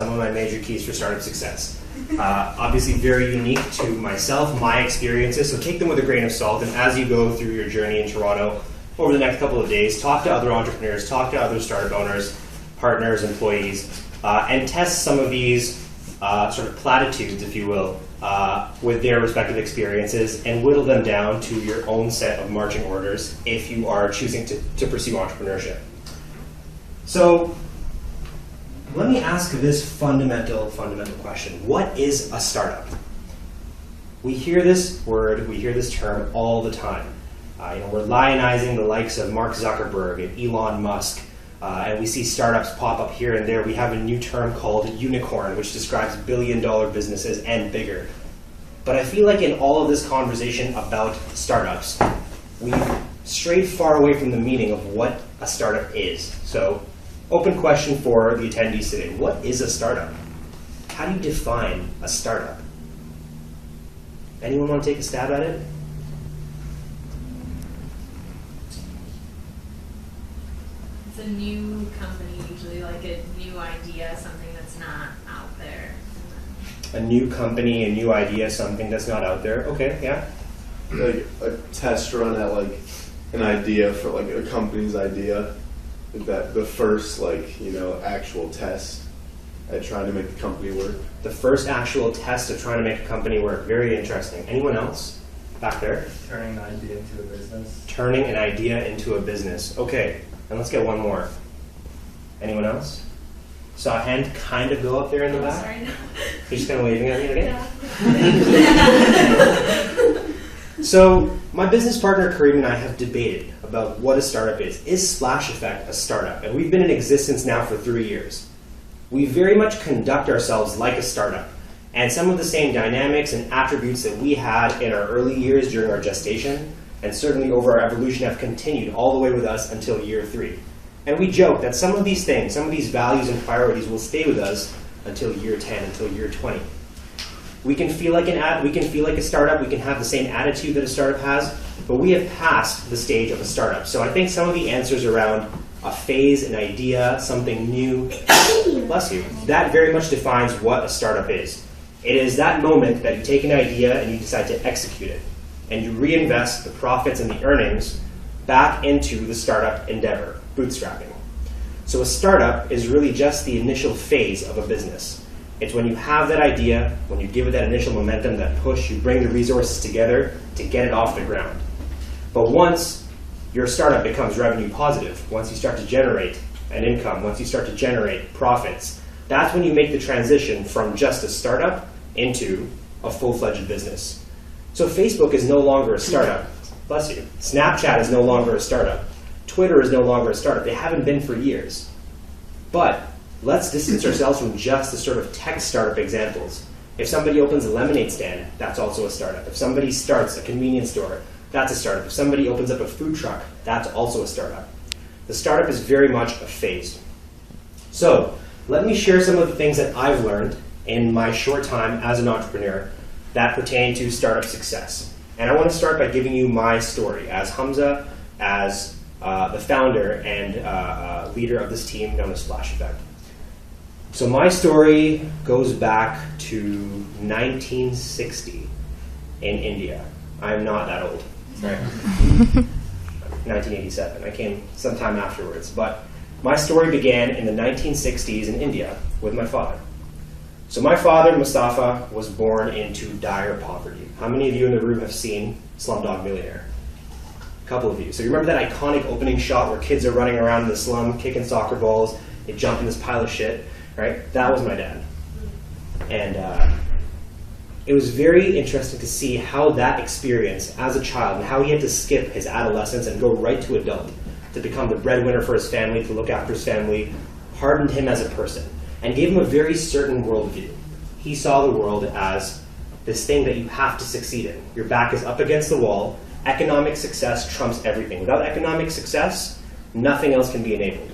some of my major keys for startup success. Obviously very unique to myself, my experiences, so take them with a grain of salt, and as you go through your journey in Toronto over the next couple of days, talk to other entrepreneurs, talk to other startup owners, partners, employees, and test some of these sort of platitudes, if you will, with their respective experiences, and whittle them down to your own set of marching orders if you are choosing to pursue entrepreneurship. So let me ask this fundamental question. What is a startup? We hear this word, we hear this term all the time. We're lionizing the likes of Mark Zuckerberg and Elon Musk, and we see startups pop up here and there. We have a new term called unicorn, which describes billion-dollar businesses and bigger. But I feel like in all of this conversation about startups, we've strayed far away from the meaning of what a startup is. So, open question for the attendees today. What is a startup? How do you define a startup? Anyone want to take a stab at it? It's a new company, usually like a new idea, something that's not out there. A new company, a new idea, something that's not out there. Okay, yeah. Like a test run at like an idea for like a company's idea. That the first actual test at trying to make the company work. The first actual test of trying to make a company work. Very interesting. Anyone else back there? Turning an idea into a business. Turning an idea into a business. Okay, and let's get one more. Anyone else? Saw a hand kind of go up there in the back. Sorry, no. You're just kind of waving at me, okay? Yeah. So, my business partner Kareem and I have debated about what a startup is. Is Splash Effect a startup? And we've been in existence now for 3 years. We very much conduct ourselves like a startup. And some of the same dynamics and attributes that we had in our early years during our gestation, and certainly over our evolution, have continued all the way with us until year 3. And we joke that some of these things, some of these values and priorities will stay with us until year 10, until year 20. We can feel like a startup, we can have the same attitude that a startup has, but we have passed the stage of a startup. So I think some of the answers around a phase, an idea, something new, bless you, that very much defines what a startup is. It is that moment that you take an idea and you decide to execute it, and you reinvest the profits and the earnings back into the startup endeavor, bootstrapping. So a startup is really just the initial phase of a business. It's when you have that idea, when you give it that initial momentum, that push, you bring the resources together to get it off the ground. But once your startup becomes revenue positive, once you start to generate an income, once you start to generate profits, that's when you make the transition from just a startup into a full-fledged business. So Facebook is no longer a startup. Bless you. Snapchat is no longer a startup. Twitter is no longer a startup. They haven't been for years. But let's distance ourselves from just the sort of tech startup examples. If somebody opens a lemonade stand, that's also a startup. If somebody starts a convenience store, that's a startup. If somebody opens up a food truck, that's also a startup. The startup is very much a phase. So let me share some of the things that I've learned in my short time as an entrepreneur that pertain to startup success. And I want to start by giving you my story as Hamza, as the founder and leader of this team known as Splash Effect. So my story goes back to 1960 in India. I'm not that old, right? 1987. I came sometime afterwards. But my story began in the 1960s in India with my father. So my father, Mustafa, was born into dire poverty. How many of you in the room have seen Slumdog Millionaire? A couple of you. So you remember that iconic opening shot where kids are running around in the slum, kicking soccer balls, they jump in this pile of shit? Right? That was my dad. And it was very interesting to see how that experience as a child, and how he had to skip his adolescence and go right to adult to become the breadwinner for his family, to look after his family, hardened him as a person and gave him a very certain worldview. He saw the world as this thing that you have to succeed in. Your back is up against the wall. Economic success trumps everything. Without economic success, nothing else can be enabled.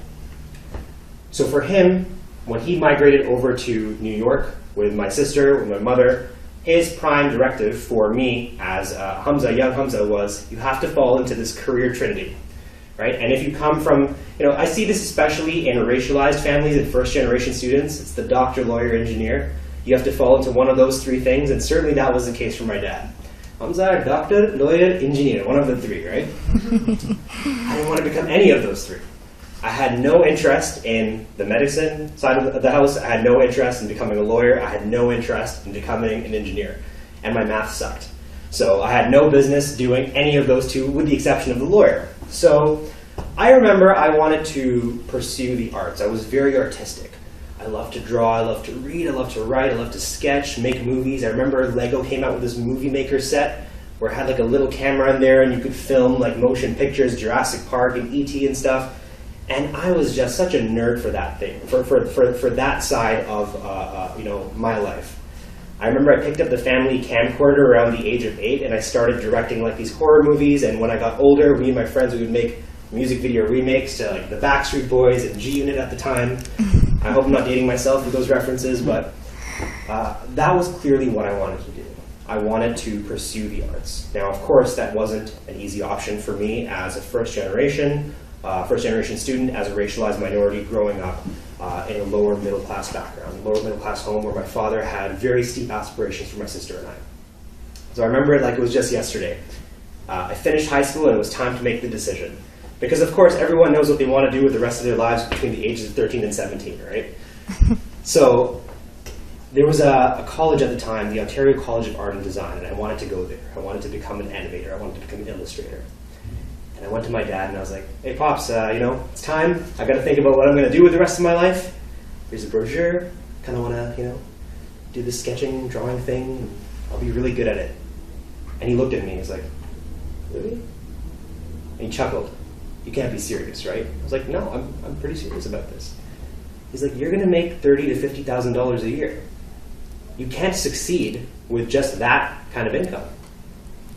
So for him, when he migrated over to New York with my sister, with my mother, his prime directive for me as young Hamza was, you have to fall into this career trinity. right? And if you come from, I see this especially in racialized families and first-generation students. It's the doctor, lawyer, engineer. You have to fall into one of those three things, and certainly that was the case for my dad. Hamza, doctor, lawyer, engineer, one of the three, right? I didn't want to become any of those three. I had no interest in the medicine side of the house. I had no interest in becoming a lawyer. I had no interest in becoming an engineer. And my math sucked. So I had no business doing any of those two with the exception of the lawyer. So I remember I wanted to pursue the arts. I was very artistic. I love to draw, I love to read, I love to write, I love to sketch, make movies. I remember Lego came out with this movie maker set where it had like a little camera in there and you could film like motion pictures, Jurassic Park and E.T. and stuff. And I was just such a nerd for that thing, for that side of my life. I remember I picked up the family camcorder around the age of 8 and I started directing like these horror movies. And when I got older, me and my friends, we would make music video remakes to like the Backstreet Boys and G-Unit at the time. I hope I'm not dating myself with those references, but that was clearly what I wanted to do. I wanted to pursue the arts. Now, of course, that wasn't an easy option for me as a first-generation student, as a racialized minority growing up in a lower middle-class background, lower middle-class home where my father had very steep aspirations for my sister and I. So I remember it like it was just yesterday. I finished high school and it was time to make the decision. Because, of course, everyone knows what they want to do with the rest of their lives between the ages of 13 and 17, right? So there was a college at the time, the Ontario College of Art and Design, and I wanted to go there. I wanted to become an animator. I wanted to become an illustrator. And I went to my dad and I was like, hey, Pops, it's time. I got to think about what I'm going to do with the rest of my life. Here's a brochure. Kind of want to, do this sketching, drawing thing. I'll be really good at it. And he looked at me. He was like, really? And he chuckled. You can't be serious, right? I was like, no, I'm pretty serious about this. He's like, you're going to make $30,000 to $50,000 a year. You can't succeed with just that kind of income.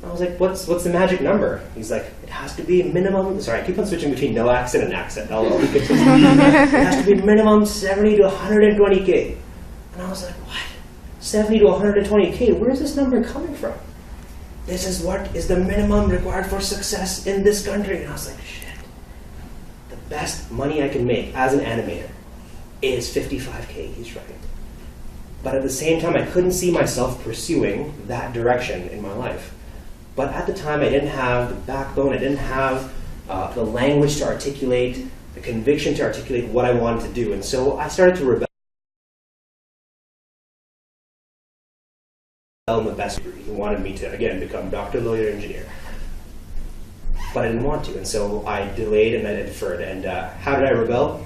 I was like, what's the magic number? He's like, it has to be minimum. Sorry, I keep on switching between no accent and accent. I'll be consistent. It has to be minimum 70 to 120K. And I was like, what? 70 to 120K? Where's this number coming from? This is what is the minimum required for success in this country. And I was like, shit. The best money I can make as an animator is 55K. He's right. But at the same time, I couldn't see myself pursuing that direction in my life. But at the time, I didn't have the backbone, I didn't have the language to articulate, the conviction to articulate what I wanted to do. And so I started to rebel in the best degree. He wanted me to, again, become doctor, lawyer, engineer. But I didn't want to, and so I delayed and I deferred. And how did I rebel?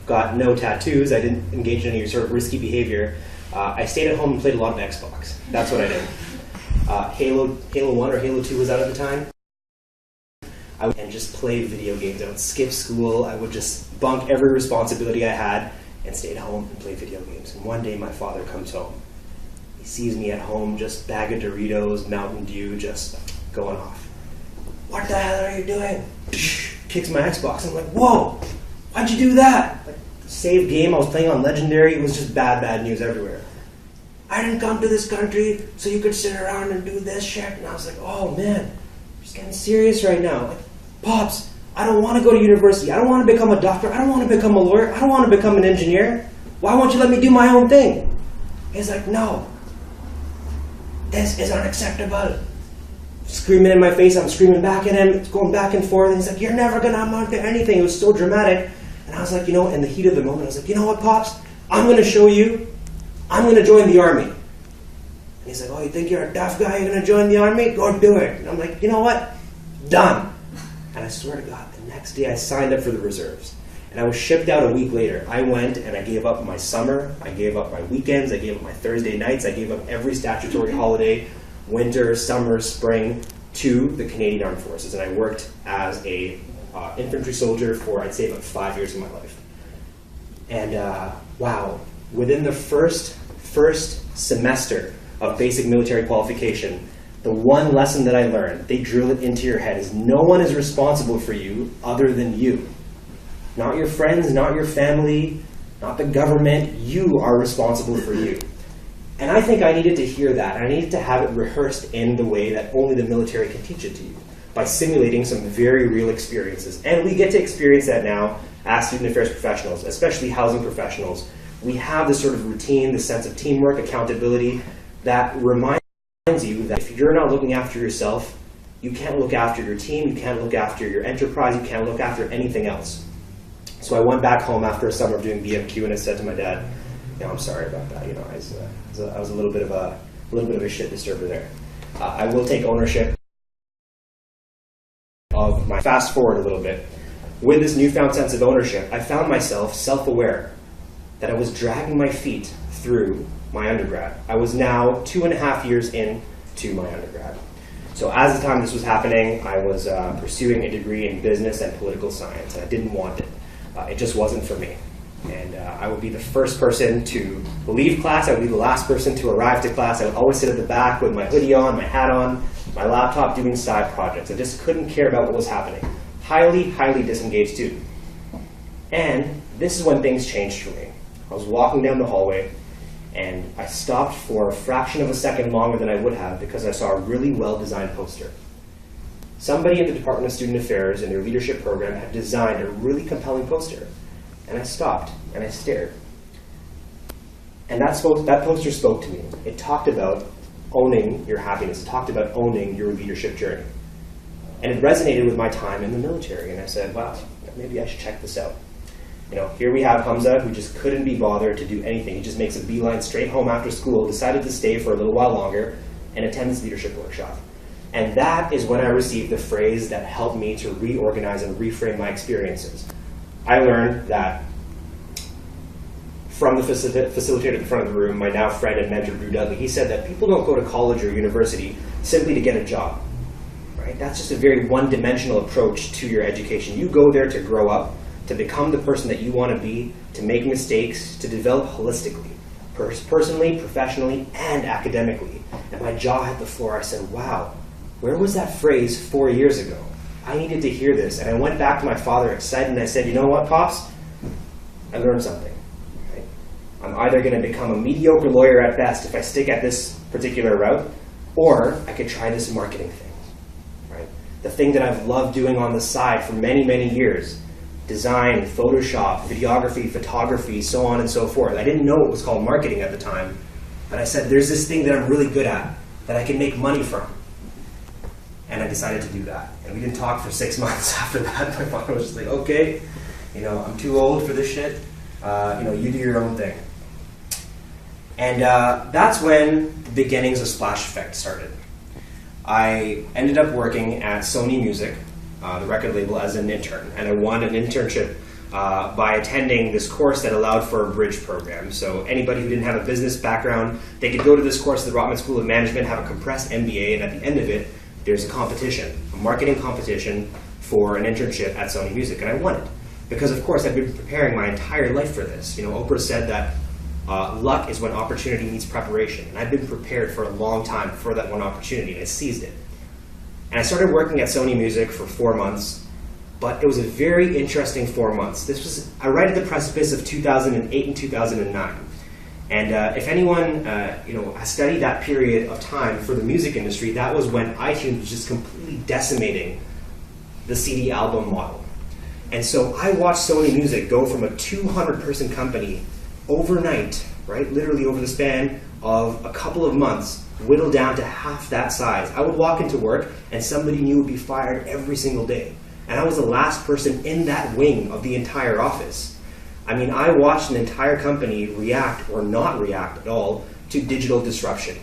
Got no tattoos, I didn't engage in any sort of risky behavior. I stayed at home and played a lot of Xbox. That's what I did. Halo 1 or Halo 2 was out at the time. I would just play video games. I would skip school. I would just bunk every responsibility I had and stay at home and play video games. And one day my father comes home. He sees me at home, just bag of Doritos, Mountain Dew, just going off. What the hell are you doing? Kicks my Xbox. I'm like, whoa, why'd you do that? Like, save game, I was playing on Legendary. It was just bad news everywhere. I didn't come to this country so you could sit around and do this shit. And I was like, oh man, he's getting serious right now. Like, Pops, I don't want to go to university. I don't want to become a doctor. I don't want to become a lawyer. I don't want to become an engineer. Why won't you let me do my own thing? He's like, no, this is unacceptable. Screaming in my face, I'm screaming back at him. It's going back and forth. And he's like, you're never going to amount to anything. It was so dramatic. And I was like, in the heat of the moment, I was like, you know what, Pops? I'm going to show you. I'm going to join the army. And he's like, oh, you think you're a tough guy? You're going to join the army? Go do it. And I'm like, you know what? Done. And I swear to God, the next day I signed up for the reserves. And I was shipped out a week later. I went and I gave up my summer. I gave up my weekends. I gave up my Thursday nights. I gave up every statutory holiday, winter, summer, spring, to the Canadian Armed Forces. And I worked as a infantry soldier for, I'd say, about 5 years of my life. And wow. Within the first semester of basic military qualification, the one lesson that I learned, they drill it into your head, is no one is responsible for you other than you. Not your friends, not your family, not the government. You are responsible for you. And I think I needed to hear that. I needed to have it rehearsed in the way that only the military can teach it to you. by simulating some very real experiences. And we get to experience that now as student affairs professionals, especially housing professionals. We have this sort of routine, this sense of teamwork, accountability, that reminds you that if you're not looking after yourself, you can't look after your team, you can't look after your enterprise, you can't look after anything else. So I went back home after a summer of doing BMQ, and I said to my dad, I'm sorry about that. I was a little bit of a shit disturber there. I will take ownership of my. Fast forward a little bit. With this newfound sense of ownership, I found myself self-aware that I was dragging my feet through my undergrad. I was now 2.5 years into my undergrad. So as the time this was happening, I was pursuing a degree in business and political science, and I didn't want it. It just wasn't for me. And I would be the first person to leave class. I would be the last person to arrive to class. I would always sit at the back with my hoodie on, my hat on, my laptop, doing side projects. I just couldn't care about what was happening. Highly, highly disengaged student. And this is when things changed for me. I was walking down the hallway, and I stopped for a fraction of a second longer than I would have because I saw a really well-designed poster. Somebody at the Department of Student Affairs in their leadership program had designed a really compelling poster. And I stopped, and I stared. And that poster spoke to me. It talked about owning your happiness. It talked about owning your leadership journey. And it resonated with my time in the military. And I said, wow, maybe I should check this out. Here we have Hamza, who just couldn't be bothered to do anything. He just makes a beeline straight home after school, decided to stay for a little while longer, and attend this leadership workshop. And that is when I received the phrase that helped me to reorganize and reframe my experiences. I learned that from the facilitator at the front of the room, my now friend and mentor, Drew Dudley. He said that people don't go to college or university simply to get a job. Right? That's just a very one-dimensional approach to your education. You go there to grow up, to become the person that you want to be, to make mistakes, to develop holistically, personally, professionally, and academically. And my jaw hit the floor. I said, wow, where was that phrase 4 years ago? I needed to hear this. And I went back to my father excited, and I said, you know what, Pops? I learned something. Right? I'm either going to become a mediocre lawyer at best if I stick at this particular route, or I could try this marketing thing. Right? The thing that I've loved doing on the side for many, many years. Design, Photoshop, videography, photography, so on and so forth. I didn't know it was called marketing at the time, but I said, there's this thing that I'm really good at, that I can make money from. And I decided to do that. And we didn't talk for 6 months after that. My father was just like, okay, I'm too old for this shit. You do your own thing. And that's when the beginnings of Splash Effect started. I ended up working at Sony Music, the record label, as an intern. And I won an internship by attending this course that allowed for a bridge program. So anybody who didn't have a business background, they could go to this course at the Rotman School of Management, have a compressed MBA, and at the end of it, there's a competition, a marketing competition for an internship at Sony Music, and I won it. Because of course I've been preparing my entire life for this. Oprah said that luck is when opportunity meets preparation, and I've been prepared for a long time for that one opportunity, and I seized it. And I started working at Sony Music for 4 months, but it was a very interesting 4 months. This was right at the precipice of 2008 and 2009. And if anyone has studied that period of time for the music industry, that was when iTunes was just completely decimating the CD album model. And so I watched Sony Music go from a 200-person company overnight, right, literally over the span of a couple of months, whittle down to half that size. I would walk into work and somebody new would be fired every single day. And I was the last person in that wing of the entire office. I watched an entire company react or not react at all to digital disruption.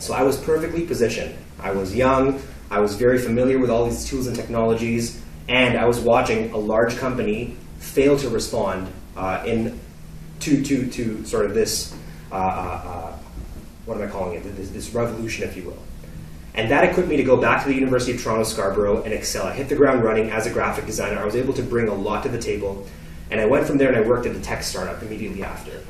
So I was perfectly positioned. I was young, I was very familiar with all these tools and technologies, and I was watching a large company fail to respond to sort of this, what am I calling it, this revolution, if you will. And that equipped me to go back to the University of Toronto, Scarborough, and excel. I hit the ground running as a graphic designer. I was able to bring a lot to the table. And I went from there and I worked at a tech startup immediately after.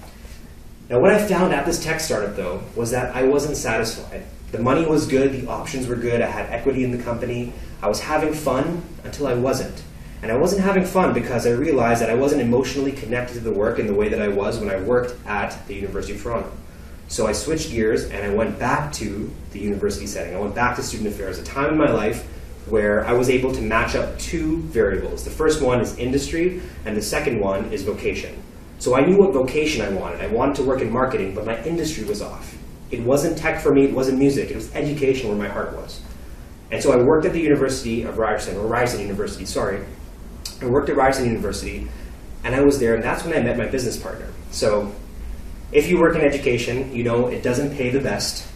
Now what I found at this tech startup though was that I wasn't satisfied. The money was good, the options were good, I had equity in the company, I was having fun until I wasn't. And I wasn't having fun because I realized that I wasn't emotionally connected to the work in the way that I was when I worked at the University of Toronto. So I switched gears and I went back to the university setting. I went back to student affairs, a time in my life where I was able to match up two variables. The first one is industry, and the second one is vocation. So I knew what vocation I wanted. I wanted to work in marketing, but my industry was off. It wasn't tech for me, it wasn't music, it was education where my heart was. And so I worked at the University of Ryerson, or Ryerson University, sorry. I worked at Ryerson University, and I was there, and that's when I met my business partner. So if you work in education, you know it doesn't pay the best,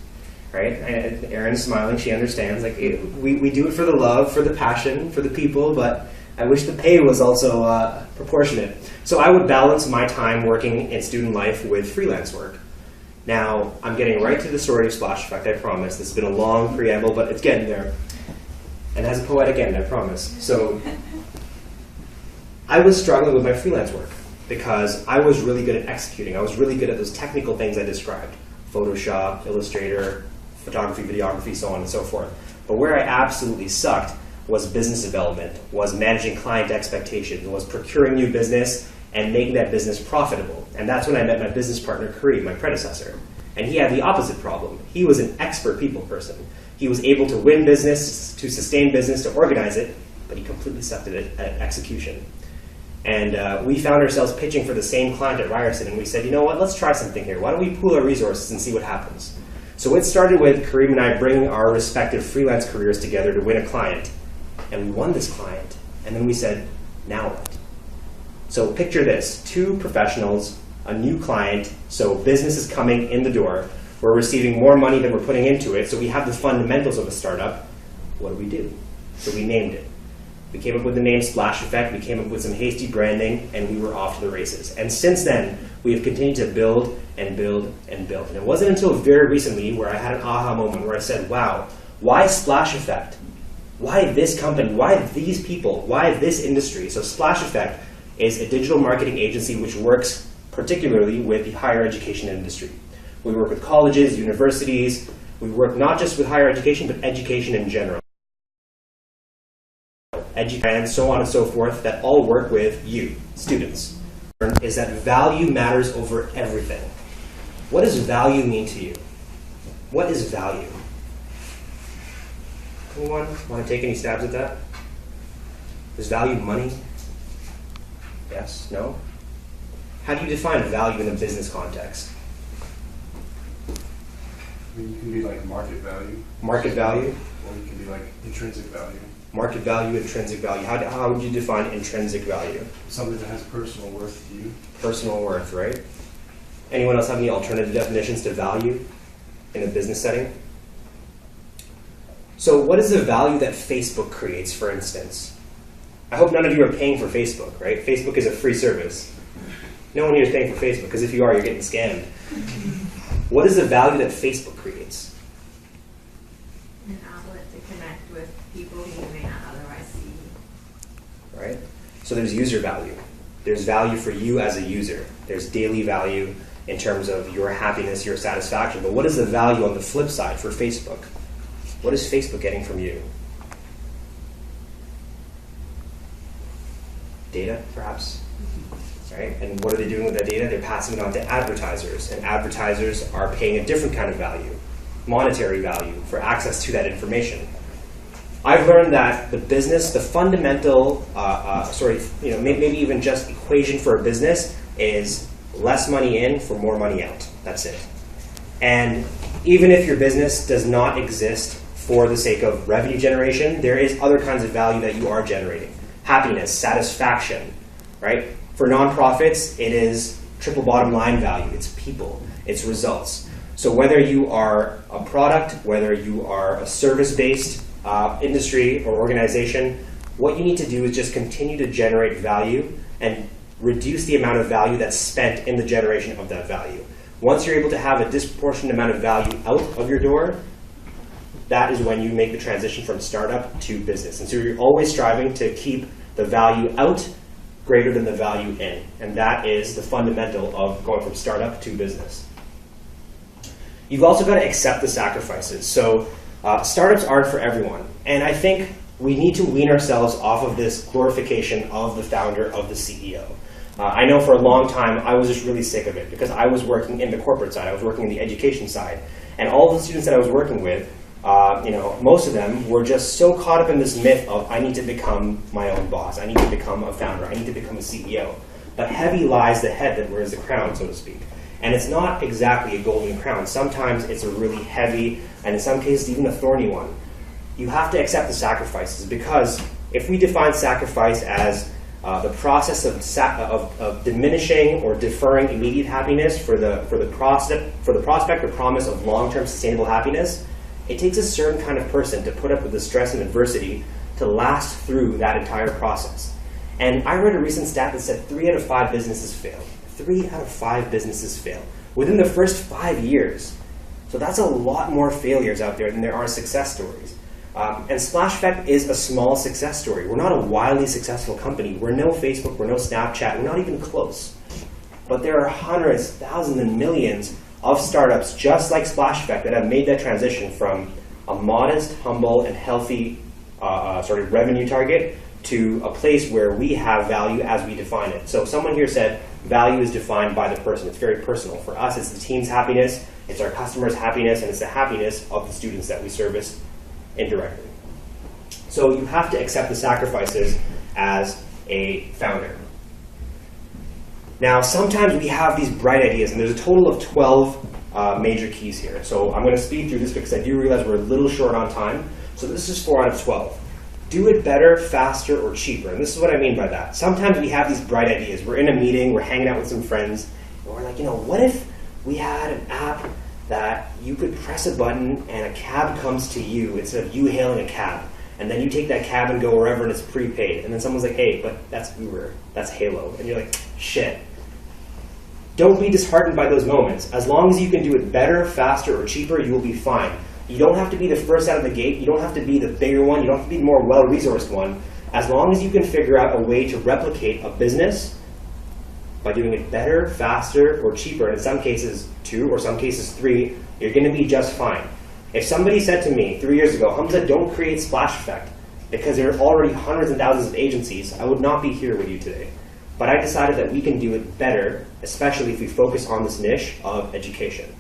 right? And Erin's smiling, she understands. Like we do it for the love, for the passion, for the people, but I wish the pay was also proportionate. So I would balance my time working in student life with freelance work. Now, I'm getting right to the story of Splash Effect, I promise. This has been a long preamble, but it's getting there. And as a poetic end, I promise. So I was struggling with my freelance work because I was really good at executing. I was really good at those technical things I described. Photoshop, Illustrator, photography, videography, so on and so forth. But where I absolutely sucked was business development, was managing client expectations, was procuring new business and making that business profitable. And that's when I met my business partner, Kareem, my predecessor. And he had the opposite problem. He was an expert people person. He was able to win business, to sustain business, to organize it, but he completely sucked at execution. And we found ourselves pitching for the same client at Ryerson, and we said, you know what, let's try something here. Why don't we pool our resources and see what happens? So it started with Kareem and I bringing our respective freelance careers together to win a client. And we won this client. And then we said, now what? So picture this, two professionals, a new client, so business is coming in the door. We're receiving more money than we're putting into it, so we have the fundamentals of a startup. What do? So we named it. We came up with the name Splash Effect, we came up with some hasty branding, and we were off to the races. And since then, we have continued to build and build and build. And it wasn't until very recently where I had an aha moment where I said, wow, why Splash Effect? Why this company? Why these people? Why this industry? So Splash Effect is a digital marketing agency which works particularly with the higher education industry. We work with colleges, universities. We work not just with higher education, but education in general. And so on and so forth, that all work with you, students. Is that value matters over everything. What does value mean to you? What is value? Anyone want to take any stabs at that? Is value money? Yes? No? How do you define value in a business context? I mean, you can be like market value. Market value? Or you can be like intrinsic value. Market value, intrinsic value. How would you define intrinsic value? Something that has personal worth to you. Personal worth, right? Anyone else have any alternative definitions to value in a business setting? So what is the value that Facebook creates, for instance? I hope none of you are paying for Facebook, right? Facebook is a free service. No one here is paying for Facebook, because if you are, you're getting scammed. What is the value that Facebook creates? An outlet to connect with people who you may not otherwise see. Right? So there's user value. There's value for you as a user. There's daily value in terms of your happiness, your satisfaction. But what is the value on the flip side for Facebook? What is Facebook getting from you? Data, perhaps? Right? And what are they doing with that data? They're passing it on to advertisers. And advertisers are paying a different kind of value, monetary value, for access to that information. I've learned that the business, the fundamental, maybe even just equation for a business is less money in for more money out. That's it. And even if your business does not exist for the sake of revenue generation, there is other kinds of value that you are generating. Happiness, satisfaction, right? For nonprofits, it is triple bottom line value. It's people, it's results. So whether you are a product, whether you are a service-based industry or organization, what you need to do is just continue to generate value and reduce the amount of value that's spent in the generation of that value. Once you're able to have a disproportionate amount of value out of your door, that is when you make the transition from startup to business. And so you're always striving to keep the value out greater than the value in. And that is the fundamental of going from startup to business. You've also got to accept the sacrifices. So startups aren't for everyone. And I think we need to wean ourselves off of this glorification of the founder, of the CEO. I know for a long time I was just really sick of it because I was working in the corporate side. I was working in the education side. And all the students that I was working with most of them were just so caught up in this myth of I need to become my own boss, I need to become a founder, I need to become a CEO. But heavy lies the head that wears the crown, so to speak. And it's not exactly a golden crown. Sometimes it's a really heavy, and in some cases even a thorny one. You have to accept the sacrifices, because if we define sacrifice as the process of diminishing or deferring immediate happiness for the prospect or promise of long-term sustainable happiness, it takes a certain kind of person to put up with the stress and adversity to last through that entire process. And I read a recent stat that said 3 out of 5 businesses fail. 3 out of 5 businesses fail within the first 5 years. So that's a lot more failures out there than there are success stories. And Splash Effect is a small success story. We're not a wildly successful company. We're no Facebook, we're no Snapchat, we're not even close. But there are hundreds, thousands, and millions of startups just like Splash Effect that have made that transition from a modest, humble, and healthy revenue target to a place where we have value as we define it. So someone here said value is defined by the person. It's very personal. For us, it's the team's happiness, it's our customers' happiness, and it's the happiness of the students that we service indirectly. So you have to accept the sacrifices as a founder. Now, sometimes we have these bright ideas, and there's a total of 12 major keys here. So I'm going to speed through this because I do realize we're a little short on time. So this is 4 out of 12. Do it better, faster, or cheaper. And this is what I mean by that. Sometimes we have these bright ideas. We're in a meeting, we're hanging out with some friends, and we're like, what if we had an app that you could press a button and a cab comes to you instead of you hailing a cab. And then you take that cab and go wherever and it's prepaid. And then someone's like, hey, but that's Uber, that's Halo. And you're like, shit. Don't be disheartened by those moments. As long as you can do it better, faster, or cheaper, you will be fine. You don't have to be the first out of the gate. You don't have to be the bigger one. You don't have to be the more well-resourced one. As long as you can figure out a way to replicate a business by doing it better, faster, or cheaper, and in some cases 2, or some cases 3, you're going to be just fine. If somebody said to me 3 years ago, Hamza, don't create Splash Effect because there are already hundreds and thousands of agencies, I would not be here with you today. But I decided that we can do it better, especially if we focus on this niche of education.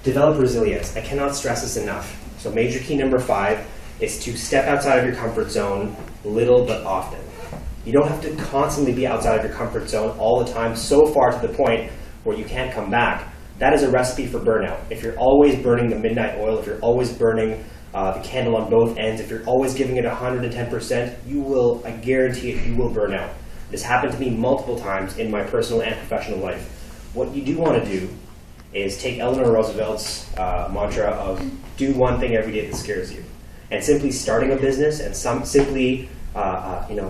Develop resilience. I cannot stress this enough. So major key number 5 is to step outside of your comfort zone little but often. You don't have to constantly be outside of your comfort zone all the time, so far to the point where you can't come back. That is a recipe for burnout. If you're always burning the midnight oil, if you're always burning the candle on both ends, if you're always giving it 110%, you will, I guarantee it, you will burn out. This happened to me multiple times in my personal and professional life. What you do want to do is take Eleanor Roosevelt's mantra of do one thing every day that scares you. And simply starting a business and simply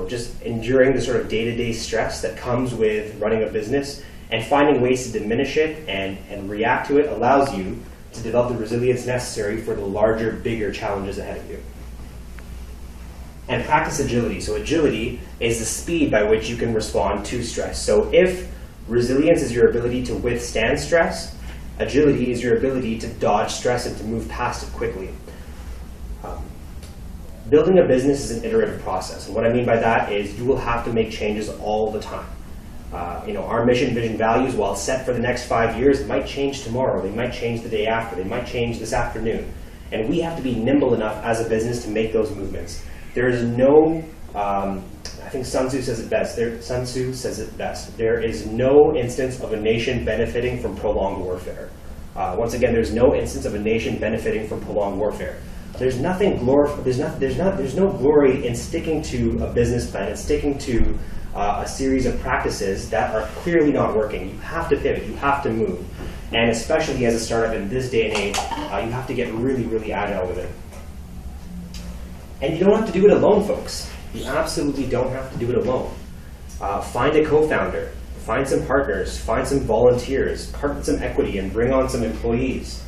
just enduring the sort of day-to-day stress that comes with running a business and finding ways to diminish it and react to it allows you to develop the resilience necessary for the larger, bigger challenges ahead of you. And practice agility. So agility is the speed by which you can respond to stress. So if resilience is your ability to withstand stress, agility is your ability to dodge stress and to move past it quickly. Building a business is an iterative process. And what I mean by that is you will have to make changes all the time. Our mission, vision, values, while set for the next 5 years, might change tomorrow. They might change the day after. They might change this afternoon. And we have to be nimble enough as a business to make those movements. There is no, I think Sun Tzu says it best. There is no instance of a nation benefiting from prolonged warfare. Once again, there's no instance of a nation benefiting from prolonged warfare. There's nothing there's no glory in sticking to a business plan and sticking to a series of practices that are clearly not working. You have to pivot. You have to move. And especially as a startup in this day and age, you have to get really, really agile with it. And you don't have to do it alone, folks. You absolutely don't have to do it alone. Find a co-founder. Find some partners. Find some volunteers. Part with some equity and bring on some employees.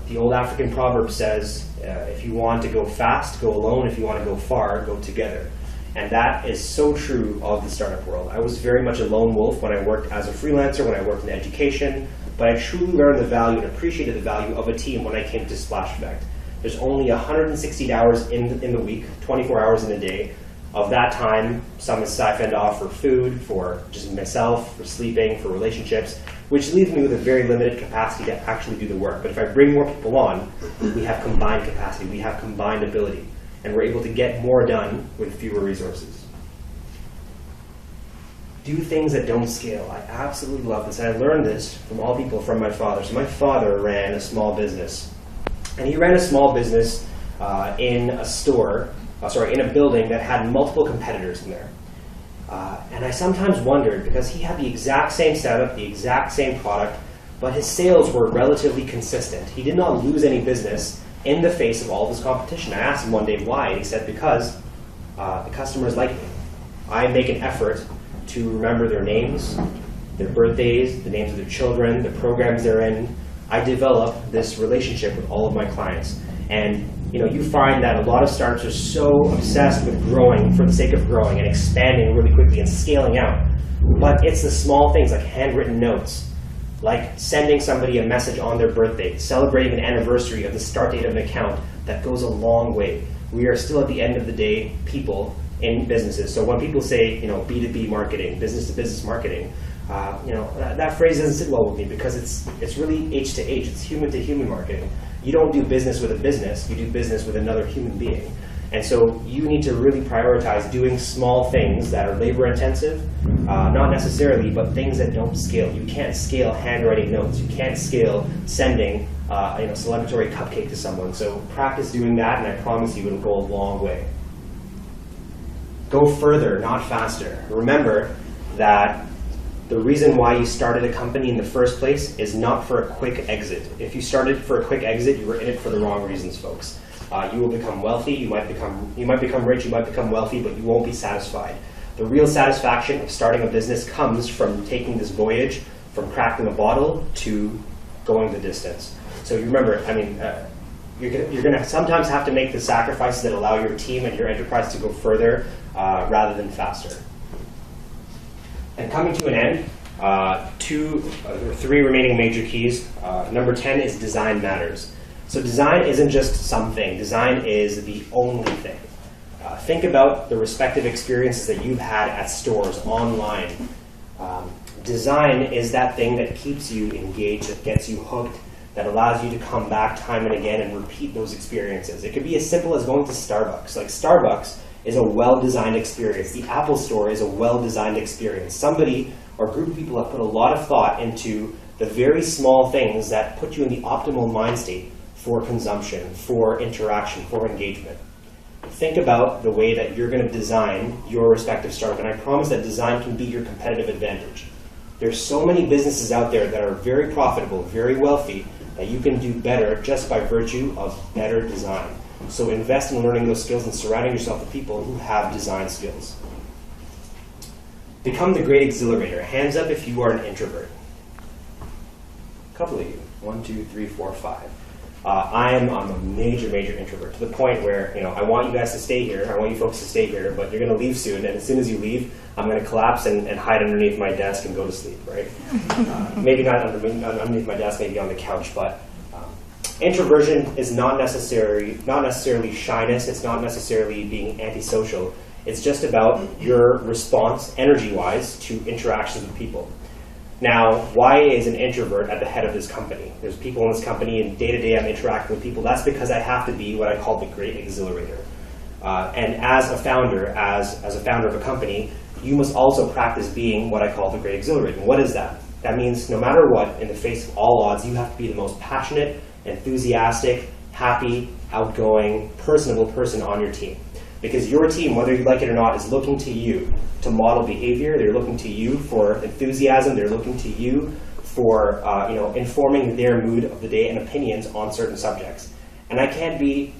The old African proverb says, if you want to go fast, go alone. If you want to go far, go together. And that is so true of the startup world. I was very much a lone wolf when I worked as a freelancer, when I worked in education, but I truly learned the value and appreciated the value of a team when I came to Splash Effect. There's only 160 hours in the week, 24 hours in a day. Of that time, some is siphoned off for food, for just myself, for sleeping, for relationships. which leaves me with a very limited capacity to actually do the work. But if I bring more people on, we have combined capacity, we have combined ability, and we're able to get more done with fewer resources. Do things that don't scale. I absolutely love this, and I learned this from all people from my father. So my father ran a small business, and he ran a small business in a store, in a building that had multiple competitors in there. And I sometimes wondered, because he had the exact same setup, the exact same product, but his sales were relatively consistent. He did not lose any business in the face of all of his competition. I asked him one day why, and he said, because the customers like me. I make an effort to remember their names, their birthdays, the names of their children, the programs they're in. I develop this relationship with all of my clients. And you find that a lot of startups are so obsessed with growing for the sake of growing and expanding really quickly and scaling out. But it's the small things like handwritten notes, like sending somebody a message on their birthday, celebrating an anniversary of the start date of an account, that goes a long way. We are still, at the end of the day, people in businesses. So when people say, B2B marketing, business-to-business marketing, that phrase doesn't sit well with me, because it's really H to H, it's human-to-human marketing. You don't do business with a business, you do business with another human being. And so you need to really prioritize doing small things that are labor-intensive, not necessarily, but things that don't scale. You can't scale handwriting notes. You can't scale sending a celebratory cupcake to someone. So practice doing that, and I promise you it'll go a long way. Go further, not faster. Remember that the reason why you started a company in the first place is not for a quick exit. If you started for a quick exit, you were in it for the wrong reasons, folks. You will become wealthy, you might become rich, you might become wealthy, but you won't be satisfied. The real satisfaction of starting a business comes from taking this voyage from cracking a bottle to going the distance. So you remember, you're going to sometimes have to make the sacrifices that allow your team and your enterprise to go further rather than faster. And coming to an end, three remaining major keys. Number 10 is design matters. So design isn't just something. Design is the only thing. Think about the respective experiences that you've had at stores, online. Design is that thing that keeps you engaged, that gets you hooked, that allows you to come back time and again and repeat those experiences. It could be as simple as going to Starbucks. Like Starbucks is a well-designed experience. The Apple Store is a well-designed experience. Somebody or a group of people have put a lot of thought into the very small things that put you in the optimal mind state for consumption, for interaction, for engagement. Think about the way that you're going to design your respective startup, and I promise that design can be your competitive advantage. There's so many businesses out there that are very profitable, very wealthy, that you can do better just by virtue of better design. So invest in learning those skills and surrounding yourself with people who have design skills. Become the great exhilarator. Hands up if you are an introvert. A couple of you. 1, 2, 3, 4, 5. I'm a major introvert, to the point where I want you guys to stay here. I want you folks to stay here, but you're going to leave soon. And as soon as you leave, I'm going to collapse and hide underneath my desk and go to sleep. Right? Maybe not underneath my desk, maybe on the couch. But introversion is not necessarily shyness. It's not necessarily being antisocial. It's just about your response, energy-wise, to interactions with people. Now, why is an introvert at the head of this company? There's people in this company, and day-to-day I'm interacting with people. That's because I have to be what I call the great exhilarator. And as a founder, as a founder of a company, you must also practice being what I call the great exhilarator. And what is that? That means no matter what, in the face of all odds, you have to be the most passionate, enthusiastic, happy, outgoing, personable person on your team. Because your team, whether you like it or not, is looking to you to model behavior. They're looking to you for enthusiasm. They're looking to you for informing their mood of the day and opinions on certain subjects. And I can't be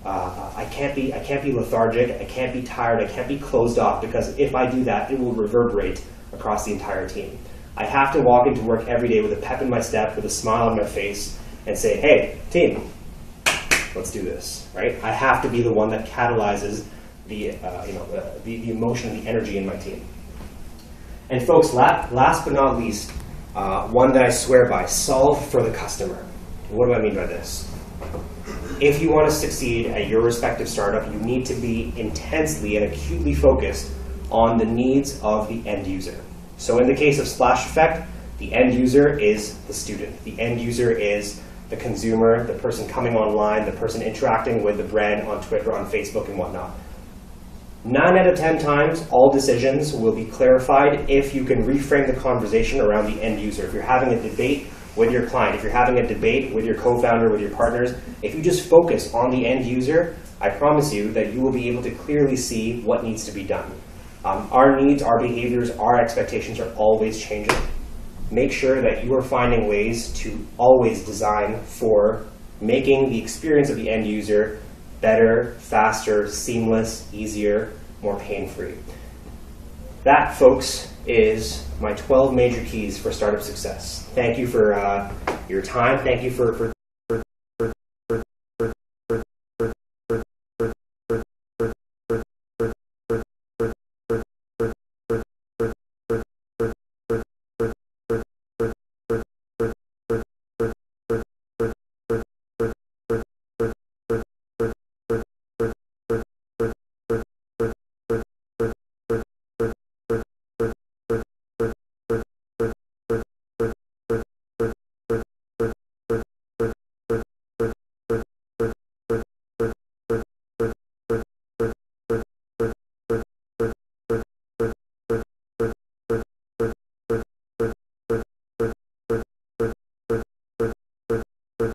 lethargic. I can't be tired. I can't be closed off, because if I do that, it will reverberate across the entire team. I have to walk into work every day with a pep in my step, with a smile on my face, and say, "Hey, team, let's do this." Right? I have to be the one that catalyzes the emotion, the energy in my team. And folks, last but not least, one that I swear by: solve for the customer. What do I mean by this? If you want to succeed at your respective startup, you need to be intensely and acutely focused on the needs of the end user. So in the case of Splash Effect, The end user is the student. The end user is the consumer, the person coming online, the person interacting with the brand on Twitter, on Facebook, and whatnot. 9 out of 10 times, all decisions will be clarified if you can reframe the conversation around the end user. If you're having a debate with your client, if you're having a debate with your co-founder, with your partners, if you just focus on the end user, I promise you that you will be able to clearly see what needs to be done. Our needs, our behaviors, our expectations are always changing. Make sure that you are finding ways to always design for making the experience of the end user better, faster, seamless, easier, more pain-free. That, folks, is my 12 major keys for startup success. Thank you for your time. Thank you for